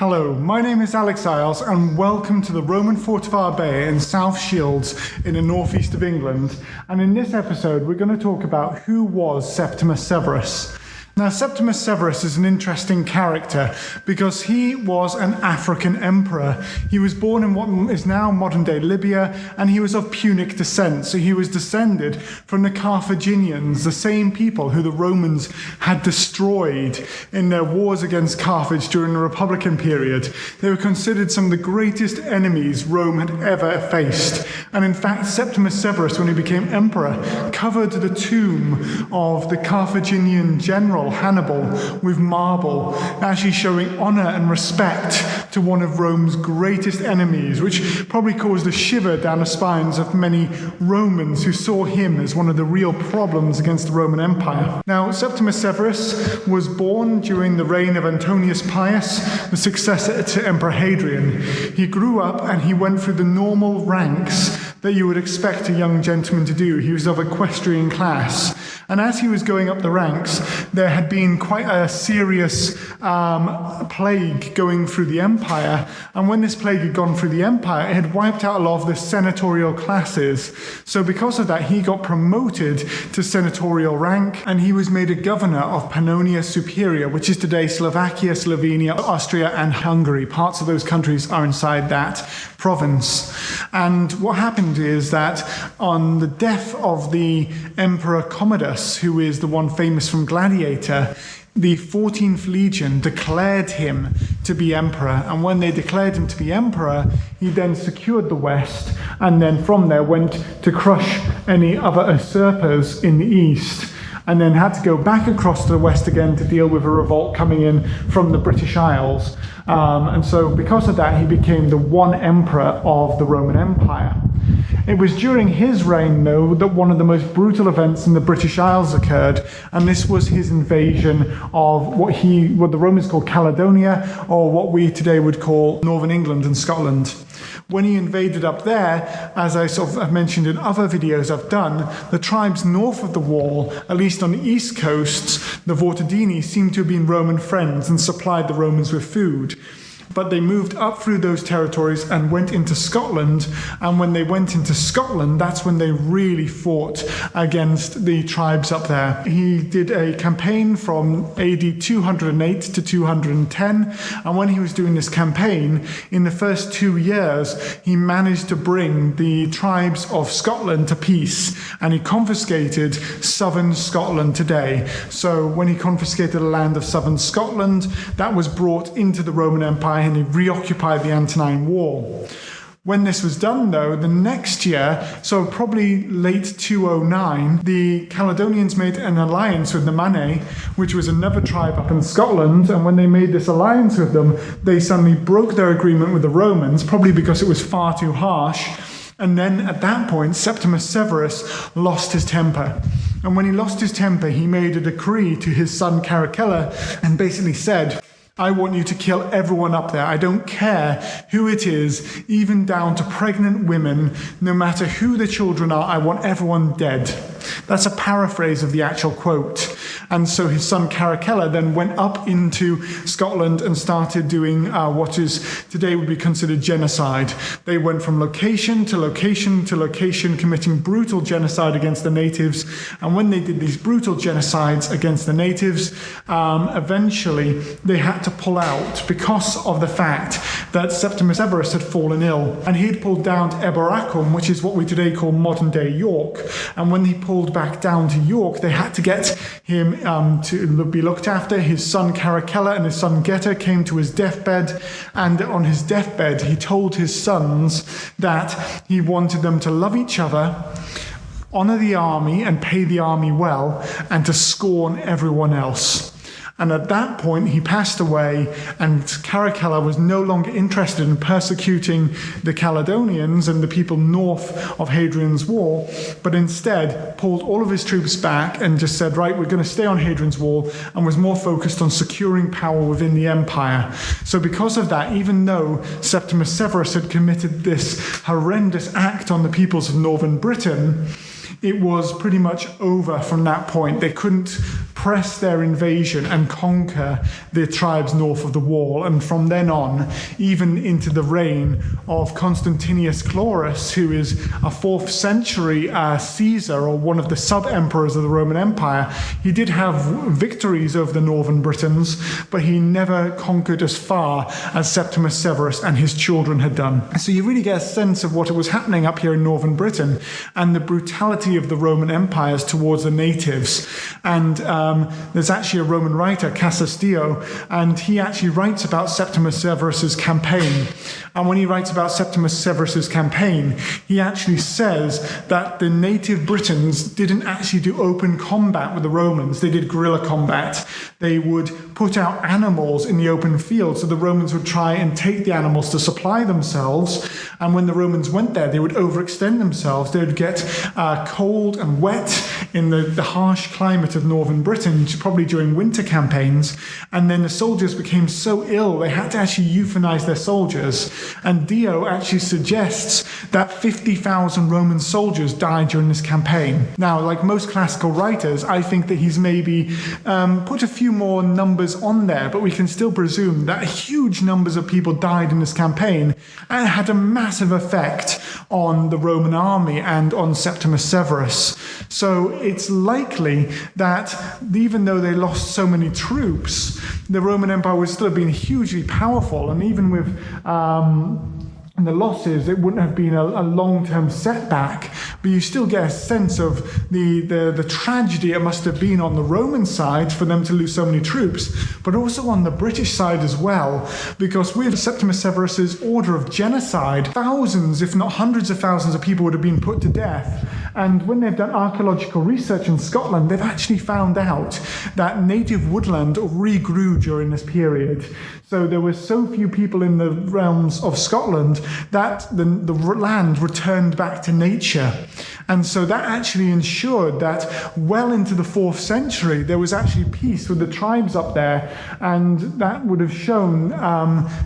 Hello, my name is Alex Isles and welcome to the Roman fortified bay in South Shields in the northeast of England. And in this episode we're going to talk about who was Septimius Severus. Now, Septimius Severus is an interesting character because he was an African emperor. He was born in what is now modern-day Libya, and he was of Punic descent. So he was descended from the Carthaginians, the same people who the Romans had destroyed in their wars against Carthage during the Republican period. They were considered some of the greatest enemies Rome had ever faced. And in fact, Septimius Severus, when he became emperor, covered the tomb of the Carthaginian general Hannibal with marble, actually showing honor and respect to one of Rome's greatest enemies, which probably caused a shiver down the spines of many Romans who saw him as one of the real problems against the Roman Empire. Now, Septimius Severus was born during the reign of Antonius Pius, the successor to Emperor Hadrian. He grew up and he went through the normal ranks that you would expect a young gentleman to do. He was of equestrian class. And as he was going up the ranks, there had been quite a serious plague going through the empire. And when this plague had gone through the empire, it had wiped out a lot of the senatorial classes. So because of that, he got promoted to senatorial rank, and he was made a governor of Pannonia Superior, which is today Slovakia, Slovenia, Austria, and Hungary. Parts of those countries are inside that province. And what happened is that on the death of the Emperor Commodus, who is the one famous from Gladiator, the 14th Legion declared him to be emperor. And when they declared him to be emperor, he then secured the West, and then from there went to crush any other usurpers in the East, and then had to go back across to the West again to deal with a revolt coming in from the British Isles. And so because of that, he became the one emperor of the Roman Empire. It was during his reign, though, that one of the most brutal events in the British Isles occurred, and this was his invasion of what the Romans called Caledonia, or what we today would call Northern England and Scotland. When he invaded up there, as I sort of have mentioned in other videos I've done, the tribes north of the wall, at least on the east coasts, the Vortidini, seemed to have been Roman friends and supplied the Romans with food. But they moved up through those territories and went into Scotland. And when they went into Scotland, that's when they really fought against the tribes up there. He did a campaign from AD 208 to 210. And when he was doing this campaign, in the first 2 years, he managed to bring the tribes of Scotland to peace. And he confiscated southern Scotland today. So when he confiscated the land of southern Scotland, that was brought into the Roman Empire, and he reoccupied the Antonine Wall. When this was done, though, the next year, so probably late 209, the Caledonians made an alliance with the Mannae, which was another tribe up in Scotland, and when they made this alliance with them, they suddenly broke their agreement with the Romans, probably because it was far too harsh. And then at that point, Septimius Severus lost his temper. And when he lost his temper, he made a decree to his son Caracalla and basically said, I want you to kill everyone up there. I don't care who it is, even down to pregnant women. No matter who the children are, I want everyone dead. That's a paraphrase of the actual quote. And so his son Caracalla then went up into Scotland and started doing what is today would be considered genocide. They went from location to location to location, committing brutal genocide against the natives. And when they did these brutal genocides against the natives, eventually they had to pull out because of the fact that Septimius Severus had fallen ill. And he had pulled down to Eboracum, which is what we today call modern-day York. And when he pulled back down to York, they had to get him to be looked after. His son Caracalla and his son Geta came to his deathbed, and on his deathbed he told his sons that he wanted them to love each other, honor the army and pay the army well, and to scorn everyone else. And at that point, he passed away, and Caracalla was no longer interested in persecuting the Caledonians and the people north of Hadrian's Wall, but instead pulled all of his troops back and just said, right, we're going to stay on Hadrian's Wall, and was more focused on securing power within the empire. So because of that, even though Septimius Severus had committed this horrendous act on the peoples of northern Britain, it was pretty much over from that point. They couldn't press their invasion and conquer the tribes north of the wall. And from then on, even into the reign of Constantius Chlorus, who is a 4th century Caesar, or one of the sub-emperors of the Roman Empire, he did have victories over the northern Britons, but he never conquered as far as Septimius Severus and his children had done. So you really get a sense of what was happening up here in northern Britain and the brutality of the Roman empires towards the natives. And there's actually a Roman writer, Cassio, and he actually writes about Septimius Severus's campaign. And when he writes about Septimius Severus's campaign, he actually says that the native Britons didn't actually do open combat with the Romans. They did guerrilla combat. They would put out animals in the open field, so the Romans would try and take the animals to supply themselves. And when the Romans went there, they would overextend themselves. They would get cold and wet in the harsh climate of northern Britain, probably during winter campaigns. And then the soldiers became so ill, they had to actually euthanize their soldiers. And Dio actually suggests that 50,000 Roman soldiers died during this campaign. Now, like most classical writers, I think that he's maybe put a few more numbers on there, but we can still presume that huge numbers of people died in this campaign, and it had a massive effect on the Roman army and on Septimius Severus. So it's likely that even though they lost so many troops, the Roman Empire would still have been hugely powerful, and even with the losses, it wouldn't have been a long-term setback, but you still get a sense of the tragedy it must have been on the Roman side for them to lose so many troops, but also on the British side as well, because with Septimius Severus's order of genocide, thousands, if not hundreds of thousands of people would have been put to death. And when they've done archaeological research in Scotland, they've actually found out that native woodland regrew during this period. So there were so few people in the realms of Scotland that the land returned back to nature. And so that actually ensured that well into the 4th century, there was actually peace with the tribes up there. And that would have shown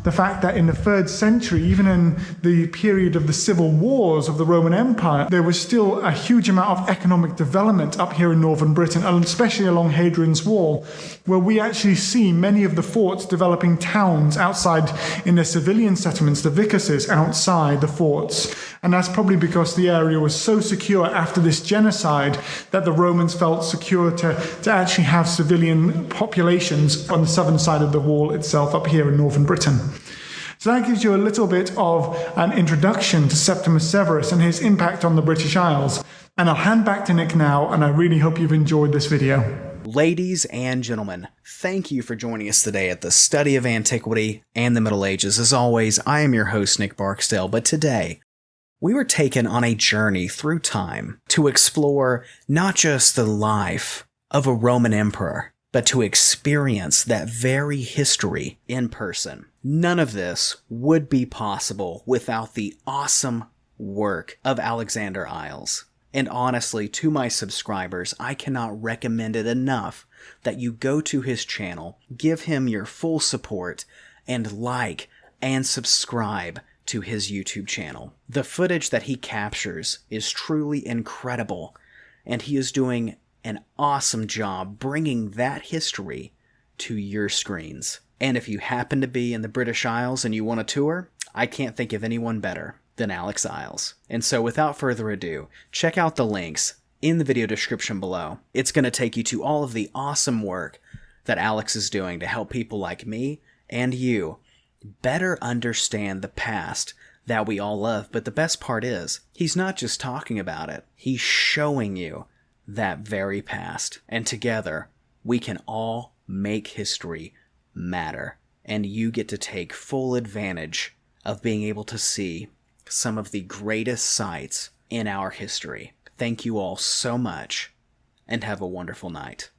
the fact that in the 3rd century, even in the period of the civil wars of the Roman Empire, there was still a huge amount of economic development up here in northern Britain, and especially along Hadrian's Wall, where we actually see many of the forts developing towns outside in their civilian settlements, the vicases outside the forts. And that's probably because the area was so secure after this genocide that the Romans felt secure to actually have civilian populations on the southern side of the wall itself up here in northern Britain. So that gives you a little bit of an introduction to Septimius Severus and his impact on the British Isles. And I'll hand back to Nick now, and I really hope you've enjoyed this video. Ladies and gentlemen, thank you for joining us today at the study of antiquity and the Middle Ages. As always, I am your host, Nick Barksdale, but today we were taken on a journey through time to explore not just the life of a Roman emperor, but to experience that very history in person. None of this would be possible without the awesome work of Alexander Iles. And honestly, to my subscribers, I cannot recommend it enough that you go to his channel, give him your full support, and like and subscribe to his YouTube channel. The footage that he captures is truly incredible, and he is doing an awesome job bringing that history to your screens. And if you happen to be in the British Isles and you want a tour, I can't think of anyone better than Alex Iles. And so without further ado, check out the links in the video description below. It's going to take you to all of the awesome work that Alex is doing to help people like me and you better understand the past that we all love. But the best part is, he's not just talking about it, he's showing you that very past. And together, we can all make history matter. And you get to take full advantage of being able to see some of the greatest sights in our history. Thank you all so much, and have a wonderful night.